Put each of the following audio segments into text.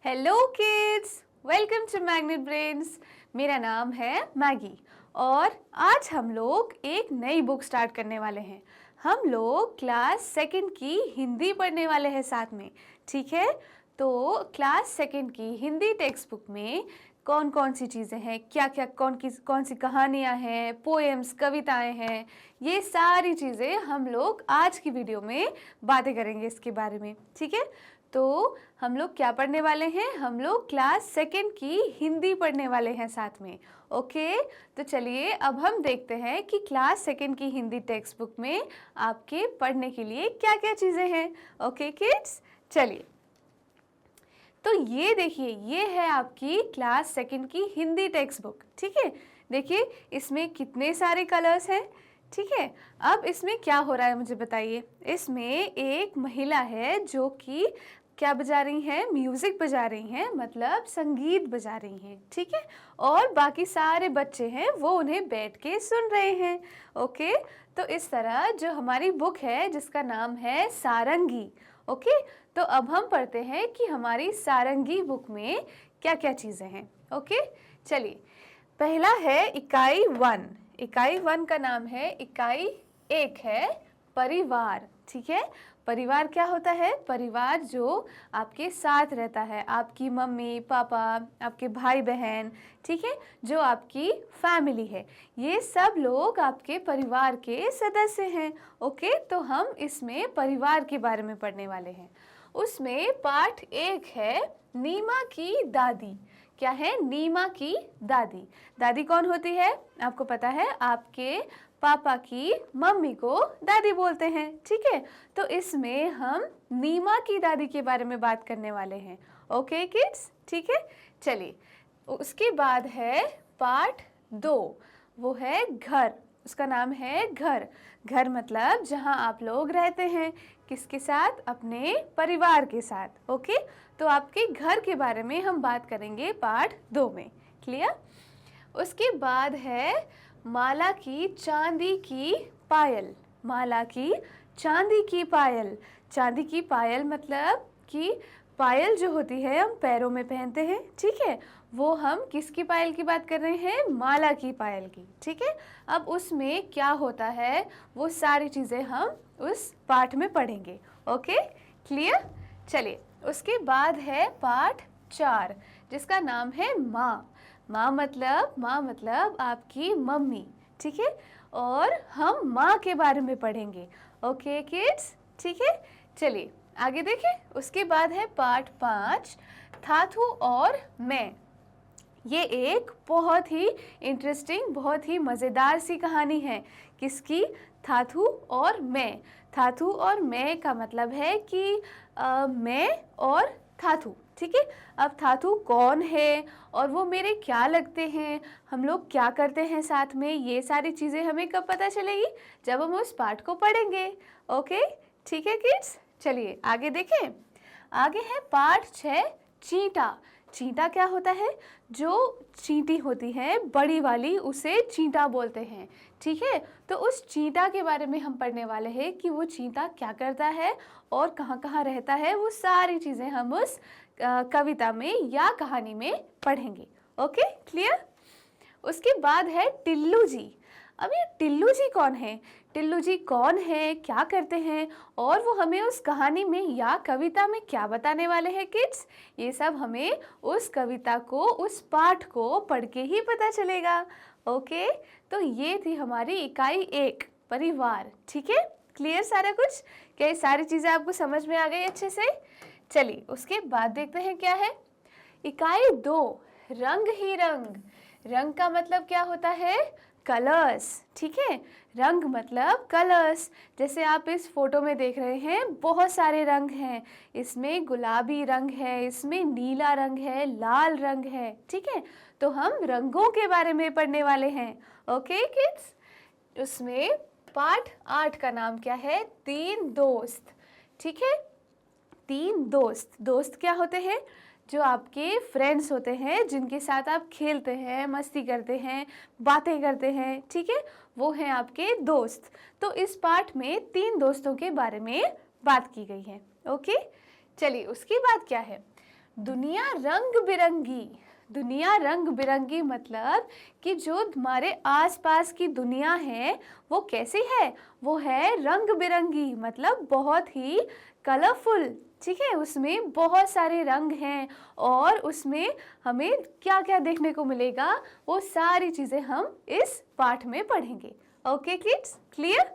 Hello kids, welcome to Magnet Brains. मेरा नाम है मैगी और आज हम लोग एक नई बुक स्टार्ट करने वाले हैं। हम लोग क्लास सेकंड की हिंदी पढ़ने वाले हैं साथ में, ठीक है। तो क्लास सेकंड की हिंदी टेक्स्ट बुक में कौन कौन सी चीज़ें हैं, क्या क्या कौन सी कहानियाँ हैं, पोएम्स, कविताएं हैं, ये सारी चीज़ें हम लोग आज की वीडियो में बातें करेंगे इसके बारे में, ठीक है। तो हम लोग क्या पढ़ने वाले हैं? हम लोग क्लास सेकंड की हिंदी पढ़ने वाले हैं साथ में। ओके, तो चलिए अब हम देखते हैं कि क्लास सेकंड की हिंदी टेक्स्ट बुक में आपके पढ़ने के लिए क्या क्या चीज़ें हैं। ओके किड्स, चलिए। तो ये देखिए, ये है आपकी क्लास सेकंड की हिंदी टेक्स्ट बुक, ठीक है। देखिए इसमें कितने सारे कलर्स हैं, ठीक है। अब इसमें क्या हो रहा है मुझे बताइए। इसमें एक महिला है जो कि क्या बजा रही हैं, म्यूजिक बजा रही हैं, मतलब संगीत बजा रही हैं, ठीक है। और बाकी सारे बच्चे हैं वो उन्हें बैठ के सुन रहे हैं। ओके, तो इस तरह जो हमारी बुक है जिसका नाम है सारंगी। ओके, तो अब हम पढ़ते हैं कि हमारी सारंगी बुक में क्या क्या चीज़ें हैं। ओके, चलिए। पहला है इकाई 1। इकाई 1 का नाम है, इकाई 1 है परिवार, ठीक है। परिवार क्या होता है? परिवार जो आपके साथ रहता है, आपकी मम्मी पापा, आपके भाई बहन, ठीक है, जो आपकी फैमिली है, ये सब लोग आपके परिवार के सदस्य हैं। ओके, तो हम इसमें परिवार के बारे में पढ़ने वाले हैं। उसमें पाठ 1 है नीमा की दादी। क्या है? नीमा की दादी। दादी कौन होती है? आपको पता है, आपके पापा की मम्मी को दादी बोलते हैं, ठीक है। तो इसमें हम नीमा की दादी के बारे में बात करने वाले हैं। ओके किड्स, ठीक है। चलिए, उसके बाद है पार्ट 2, वो है घर। उसका नाम है घर। घर मतलब जहाँ आप लोग रहते हैं, किसके साथ? अपने परिवार के साथ। ओके, तो आपके घर के बारे में हम बात करेंगे पार्ट 2 में। क्लियर? उसके बाद है माला की चांदी की पायल। माला की चांदी की पायल। चांदी की पायल मतलब कि पायल जो होती है हम पैरों में पहनते हैं, ठीक है। वो हम किसकी पायल की बात कर रहे हैं? माला की पायल की, ठीक है। अब उसमें क्या होता है वो सारी चीज़ें हम उस पाठ में पढ़ेंगे। Okay, clear? चलिए, उसके बाद है पाठ 4 जिसका नाम है माँ। माँ मतलब आपकी मम्मी, ठीक है। और हम माँ के बारे में पढ़ेंगे। ओके किड्स, ठीक है। चलिए आगे देखें। उसके बाद है पार्ट 5 थाथू और मैं। ये एक बहुत ही इंटरेस्टिंग, बहुत ही मज़ेदार सी कहानी है। किसकी? थाथू और मैं। थाथू और मैं का मतलब है कि मैं और थाथू, ठीक है। अब थाथू कौन है और वो मेरे क्या लगते हैं, हम लोग क्या करते हैं साथ में, ये सारी चीज़ें हमें कब पता चलेगी? जब हम उस पाठ को पढ़ेंगे। ओके, ठीक है किड्स। चलिए आगे देखें। आगे है पार्ट 6 चींटा। चींटा क्या होता है? जो चींटी होती है बड़ी वाली, उसे चींटा बोलते हैं, ठीक है। तो उस चींटा के बारे में हम पढ़ने वाले हैं कि वो चींटा क्या करता है और कहाँ कहाँ रहता है। वो सारी चीज़ें हम उस कविता में या कहानी में पढ़ेंगे। Okay, clear? उसके बाद है टिल्लू जी। अब ये टिल्लू जी कौन है? टिल्लू जी कौन है, क्या करते हैं और वो हमें उस कहानी में या कविता में क्या बताने वाले हैं किड्स? ये सब हमें उस कविता को, उस पाठ को पढ़ के ही पता चलेगा। ओके, तो ये थी हमारी इकाई 1 परिवार, ठीक है। क्लियर सारा कुछ? क्या ये सारी चीज़ें आपको समझ में आ गई अच्छे से? चलिए उसके बाद देखते हैं क्या है। इकाई 2 रंग ही रंग। रंग का मतलब क्या होता है? कलर्स, ठीक है। रंग मतलब कलर्स। जैसे आप इस फोटो में देख रहे हैं, बहुत सारे रंग हैं। इसमें गुलाबी रंग है, इसमें नीला रंग है, लाल रंग है, ठीक है। तो हम रंगों के बारे में पढ़ने वाले हैं। ओके किड्स, उसमें पाठ 8 का नाम क्या है? 3 दोस्त, ठीक है। 3 दोस्त। दोस्त क्या होते हैं? जो आपके फ्रेंड्स होते हैं, जिनके साथ आप खेलते हैं, मस्ती करते हैं, बातें करते हैं, ठीक है, वो हैं आपके दोस्त। तो इस पाठ में 3 दोस्तों के बारे में बात की गई है। ओके, चलिए उसके बाद क्या है? दुनिया रंग बिरंगी। दुनिया रंग बिरंगी मतलब कि जो हमारे आसपास की दुनिया है वो कैसी है, वो है रंग बिरंगी, मतलब बहुत ही कलरफुल। ठीक है, उसमें बहुत सारे रंग हैं और उसमें हमें क्या क्या देखने को मिलेगा वो सारी चीज़ें हम इस पाठ में पढ़ेंगे। Okay kids, clear?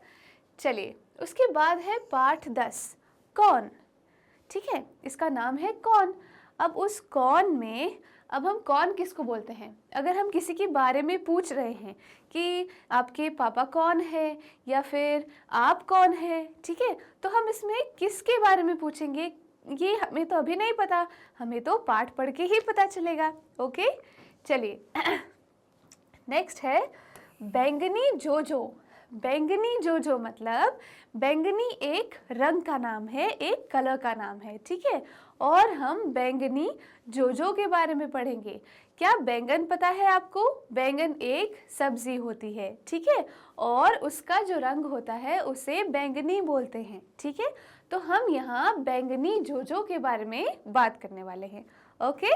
चलिए, उसके बाद है पाठ 10, कौन। ठीक है, इसका नाम है कौन। अब उस कौन में अब हम कौन किसको बोलते हैं? अगर हम किसी के बारे में पूछ रहे हैं कि आपके पापा कौन है या फिर आप कौन है, ठीक है, तो हम इसमें किसके बारे में पूछेंगे ये हमें तो अभी नहीं पता, हमें तो पाठ पढ़ के ही पता चलेगा। ओके, चलिए नेक्स्ट है बैंगनी जोजो। बैंगनी जोजो मतलब बैंगनी एक रंग का नाम है, एक कलर का नाम है। ठीक है, और हम बैंगनी जोजो के बारे में पढ़ेंगे। क्या बैंगन पता है आपको? बैंगन एक सब्जी होती है, ठीक है, और उसका जो रंग होता है उसे बैंगनी बोलते हैं। ठीक है, तो हम यहाँ बैंगनी जोजो के बारे में बात करने वाले हैं। ओके,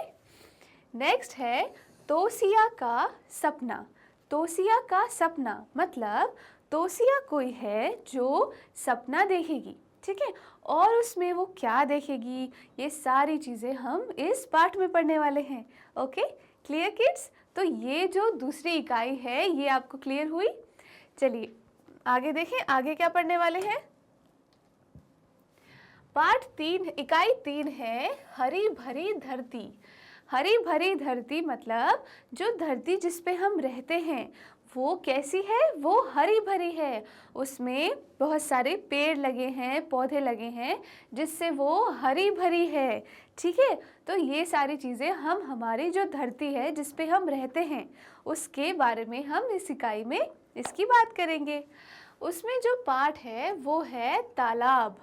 नेक्स्ट है तोसिया का सपना। तोसिया का सपना मतलब तोसिया कोई है जो सपना देखेगी। ठीक है, और उसमें वो क्या देखेगी, ये सारी चीज़ें हम इस पाठ में पढ़ने वाले हैं। Okay, clear kids? तो ये जो दूसरी इकाई है ये आपको क्लियर हुई। चलिए आगे देखें, आगे क्या पढ़ने वाले हैं। पाठ 3, इकाई 3 है हरी भरी धरती। हरी भरी धरती मतलब जो धरती जिस पे हम रहते हैं वो कैसी है, वो हरी भरी है। उसमें बहुत सारे पेड़ लगे हैं, पौधे लगे हैं जिससे वो हरी भरी है। ठीक है, तो ये सारी चीज़ें हम हमारी जो धरती है जिस पे हम रहते हैं उसके बारे में हम इस इकाई में इसकी बात करेंगे। उसमें जो पाठ है वो है तालाब।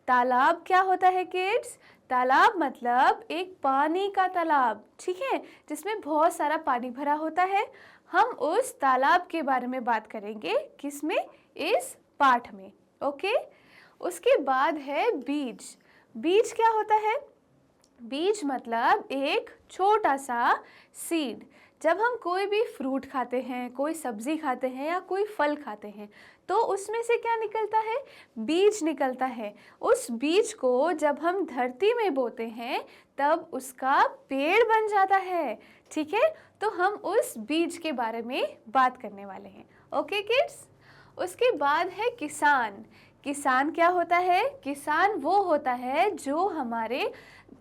तालाब क्या होता है किड्स? तालाब मतलब एक पानी का तालाब, ठीक है, जिसमें बहुत सारा पानी भरा होता है। हम उस तालाब के बारे में बात करेंगे, किसमें? इस पाठ में। ओके, उसके बाद है बीज। बीज क्या होता है? बीज मतलब एक छोटा सा सीड। जब हम कोई भी फ्रूट खाते हैं, कोई सब्जी खाते हैं या कोई फल खाते हैं तो उसमें से क्या निकलता है? बीज निकलता है। उस बीज को जब हम धरती में बोते हैं तब उसका पेड़ बन जाता है। ठीक है, तो हम उस बीज के बारे में बात करने वाले हैं। ओके किड्स, उसके बाद है किसान। किसान क्या होता है? किसान वो होता है जो हमारे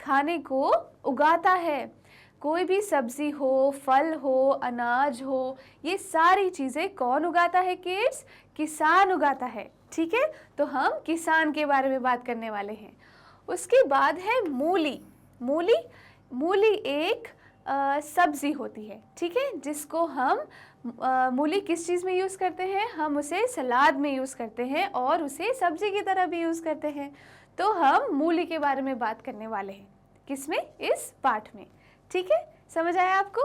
खाने को उगाता है। कोई भी सब्जी हो, फल हो, अनाज हो, ये सारी चीज़ें कौन उगाता है किड्स? किसान उगाता है। ठीक है, तो हम किसान के बारे में बात करने वाले हैं। उसके बाद है मूली। मूली मूली एक सब्जी होती है, ठीक है, जिसको हम मूली किस चीज़ में यूज़ करते हैं? हम उसे सलाद में यूज़ करते हैं और उसे सब्जी की तरह भी यूज़ करते हैं। तो हम मूली के बारे में बात करने वाले हैं, किसमें? इस पाठ में। ठीक है, समझ आया आपको?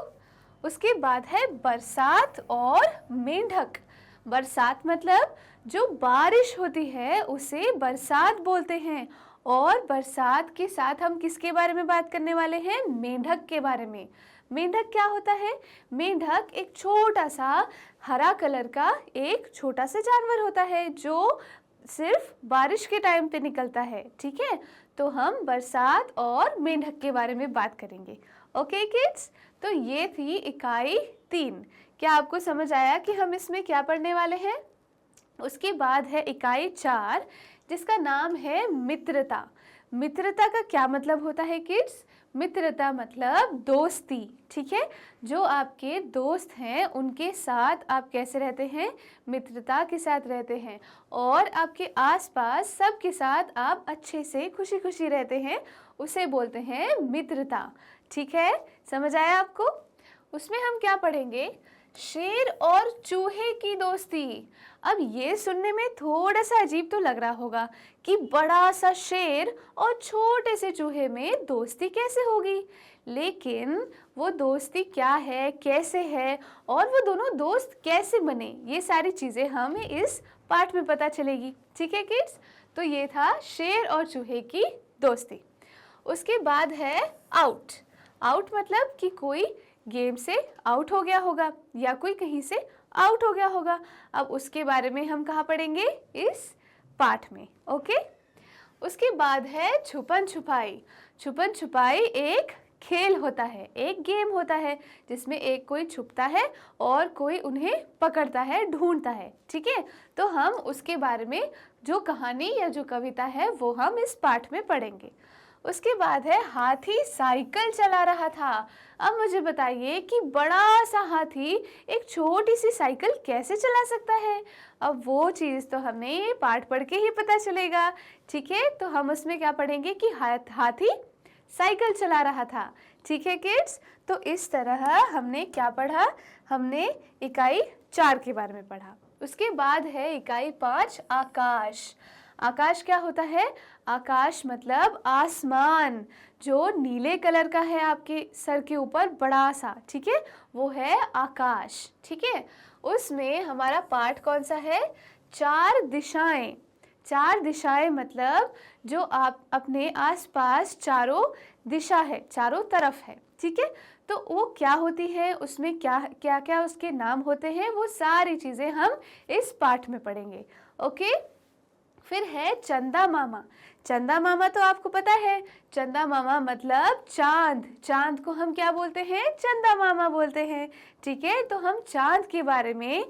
उसके बाद है बरसात और मेंढक। बरसात मतलब जो बारिश होती है उसे बरसात बोलते हैं, और बरसात के साथ हम किसके बारे में बात करने वाले हैं? मेंढक के बारे में। मेंढक क्या होता है? मेंढक एक छोटा सा हरा कलर का एक छोटा सा जानवर होता है जो सिर्फ बारिश के टाइम पे निकलता है। ठीक है, तो हम बरसात और मेंढक के बारे में बात करेंगे। ओके किड्स, तो ये थी इकाई 3। क्या आपको समझ आया कि हम इसमें क्या पढ़ने वाले हैं? उसके बाद है इकाई 4 जिसका नाम है मित्रता। मित्रता का क्या मतलब होता है किड्स? मित्रता मतलब दोस्ती। ठीक है, जो आपके दोस्त हैं उनके साथ आप कैसे रहते हैं? मित्रता के साथ रहते हैं, और आपके आसपास सबके साथ आप अच्छे से खुशी खुशी रहते हैं, उसे बोलते हैं मित्रता। ठीक है, समझ आया आपको? उसमें हम क्या पढ़ेंगे? शेर और चूहे की दोस्ती। अब ये सुनने में थोड़ा सा अजीब तो लग रहा होगा कि बड़ा सा शेर और छोटे से चूहे में दोस्ती कैसे होगी, लेकिन वो दोस्ती क्या है, कैसे है, और वो दोनों दोस्त कैसे बने, ये सारी चीज़ें हमें इस पाठ में पता चलेगी। ठीक है किड्स, तो ये था शेर और चूहे की दोस्ती। उसके बाद है आउट। आउट मतलब कि कोई गेम से आउट हो गया होगा या कोई कहीं से आउट हो गया होगा। अब उसके बारे में हम कहाँ पढ़ेंगे? इस पाठ में। ओके। उसके बाद है छुपन छुपाई। छुपन छुपाई एक खेल होता है, एक गेम होता है जिसमें एक कोई छुपता है और कोई उन्हें पकड़ता है, ढूंढता है। ठीक है, तो हम उसके बारे में जो कहानी या जो कविता है वो हम इस पाठ में पढ़ेंगे। उसके बाद है हाथी साइकिल चला रहा था। अब मुझे बताइए कि बड़ा सा हाथी एक छोटी सी साइकिल कैसे चला सकता है? अब वो चीज़ तो हमें पाठ पढ़ के ही पता चलेगा। ठीक है, तो हम उसमें क्या पढ़ेंगे कि हाथी साइकिल चला रहा था। ठीक है किड्स, तो इस तरह हमने क्या पढ़ा? हमने इकाई 4 के बारे में पढ़ा। उसके बाद है इकाई 5 आकाश। आकाश क्या होता है? आकाश मतलब आसमान, जो नीले कलर का है आपके सर के ऊपर बड़ा सा। ठीक है, वो है आकाश। ठीक है, उसमें हमारा पाठ कौन सा है? 4 दिशाएं। 4 दिशाएं मतलब जो आप अपने आसपास चारों दिशा है, चारों तरफ है। ठीक है, तो वो क्या होती है, उसमें क्या क्या क्या उसके नाम होते हैं, वो सारी चीज़ें हम इस पाठ में पढ़ेंगे। ओके। फिर है चंदा मामा। चंदा मामा तो आपको पता है, चंदा मामा मतलब चांद। चांद को हम क्या बोलते हैं? चंदा मामा बोलते हैं। ठीक है, तो हम चांद के बारे में,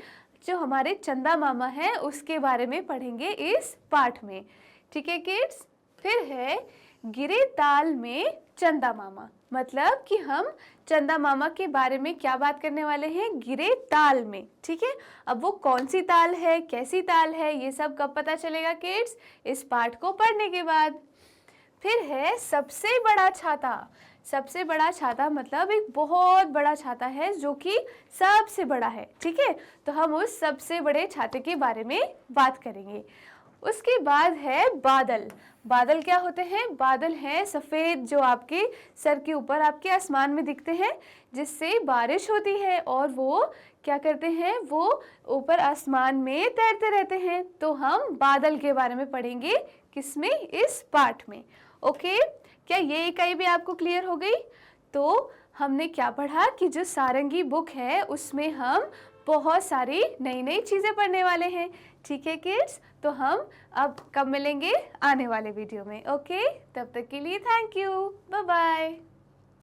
जो हमारे चंदा मामा है उसके बारे में पढ़ेंगे इस पाठ में। ठीक है किड्स। फिर है गिरे ताल में चंदा मामा। मतलब कि हम चंदा मामा के बारे में क्या बात करने वाले हैं? गिरे ताल में। ठीक है, अब वो कौन सी ताल है, कैसी ताल है, ये सब कब पता चलेगा किड्स? इस पाठ को पढ़ने के बाद। फिर है सबसे बड़ा छाता। सबसे बड़ा छाता मतलब एक बहुत बड़ा छाता है जो कि सबसे बड़ा है। ठीक है, तो हम उस सबसे बड़े छाते के बारे में बात करेंगे। उसके बाद है बादल। बादल क्या होते हैं? बादल हैं सफ़ेद, जो आपके सर के ऊपर आपके आसमान में दिखते हैं, जिससे बारिश होती है और वो क्या करते हैं? वो ऊपर आसमान में तैरते रहते हैं। तो हम बादल के बारे में पढ़ेंगे किसमें? इस पाठ में। ओके, क्या ये इकाई भी आपको क्लियर हो गई? तो हमने क्या पढ़ा कि जो सारंगी बुक है उसमें हम बहुत सारी नई नई चीज़ें पढ़ने वाले हैं। ठीक है किड्स, तो हम अब कब मिलेंगे? आने वाले वीडियो में। ओके, तब तक के लिए थैंक यू, बाय बाय।